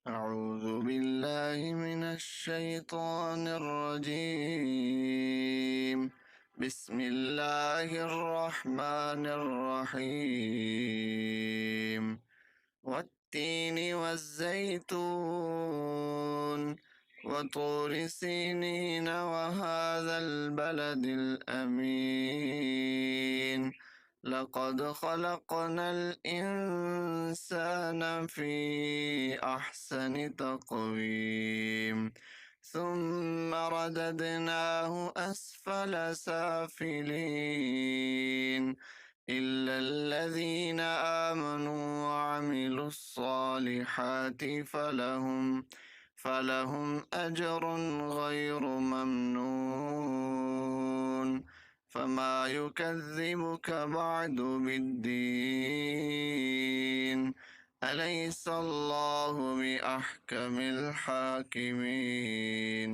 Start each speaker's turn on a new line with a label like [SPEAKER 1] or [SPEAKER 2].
[SPEAKER 1] أعوذ بالله من الشيطان الرجيم. بسم الله الرحمن الرحيم. والتين والزيتون وطور سينين وهذا البلد الأمين. لقد خلقنا الإنسان في أحسن تقويم ثم رددناه أسفل سافلين إلا الذين آمنوا وعملوا الصالحات فلهم أجر غير ممنون. فما يكذبك بعد بالدين؟ أليس الله بأحكم الحاكمين؟